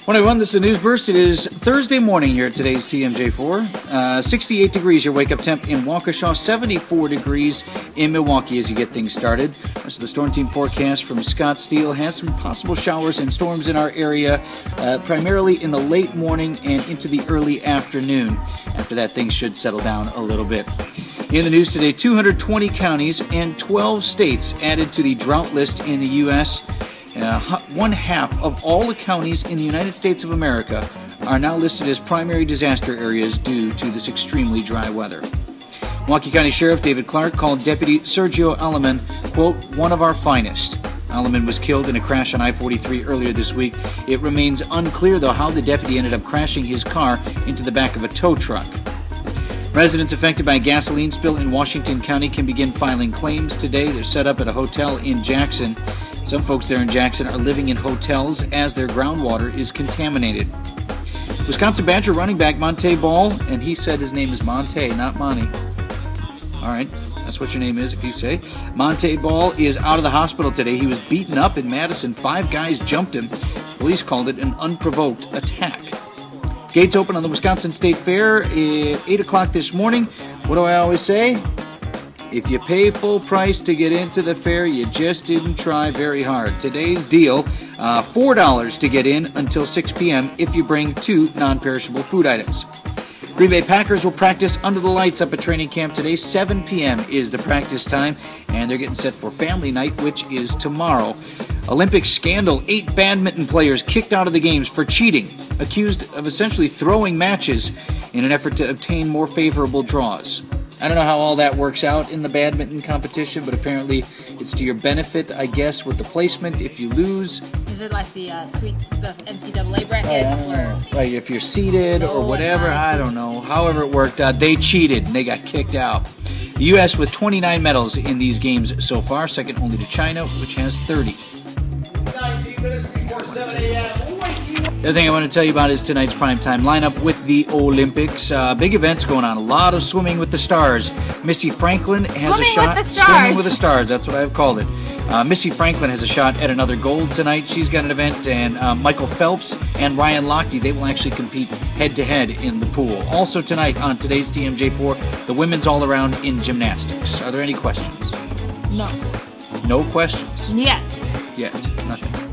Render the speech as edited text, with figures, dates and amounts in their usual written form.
Morning, everyone. This is NewsBurst. It is Thursday morning here at today's TMJ4. 68 degrees your wake-up temp in Waukesha, 74 degrees in Milwaukee as you get things started. Rest of the storm team forecast from Scott Steele has some possible showers and storms in our area, primarily in the late morning and into the early afternoon. After that, things should settle down a little bit. In the news today, 220 counties and 12 states added to the drought list in the U.S. One half of all the counties in the United States of America are now listed as primary disaster areas due to this extremely dry weather. Milwaukee County Sheriff David Clark called Deputy Sergio Aleman, quote, one of our finest. Aleman was killed in a crash on I-43 earlier this week. It remains unclear, though, how the deputy ended up crashing his car into the back of a tow truck. Residents affected by a gasoline spill in Washington County can begin filing claims today. They're set up at a hotel in Jackson. Some folks there in Jackson are living in hotels as their groundwater is contaminated. Wisconsin Badger running back Monte Ball, and he said his name is Monte, not Monty. All right, that's what your name is if you say. Monte Ball is out of the hospital today. He was beaten up in Madison. 5 guys jumped him. Police called it an unprovoked attack. Gates open on the Wisconsin State Fair at 8 o'clock this morning. What do I always say? If you pay full price to get into the fair, you just didn't try very hard. Today's deal, $4 to get in until 6 p.m. if you bring 2 non-perishable food items. Green Bay Packers will practice under the lights up at training camp today. 7 p.m. is the practice time, and they're getting set for family night, which is tomorrow. Olympic scandal. 8 badminton players kicked out of the games for cheating, accused of essentially throwing matches in an effort to obtain more favorable draws. I don't know how all that works out in the badminton competition, but apparently it's to your benefit, I guess, with the placement if you lose. Is it like the NCAA brackets? Right, if you're seeded or whatever, I don't know. However it worked out, they cheated and they got kicked out. The U.S. with 29 medals in these games so far, second only to China, which has 30. 19 minutes before 7 a.m. The other thing I want to tell you about is tonight's primetime lineup with the Olympics. Big events going on. A lot of swimming with the stars. Missy Franklin has a shot. Swimming with the stars. That's what I've called it. Missy Franklin has a shot at another gold tonight. She's got an event, and Michael Phelps and Ryan Lochte, they will actually compete head-to-head in the pool. Also tonight on today's TMJ4, the women's all-around in gymnastics. Are there any questions? No. No questions? Yet. Yet. Nothing.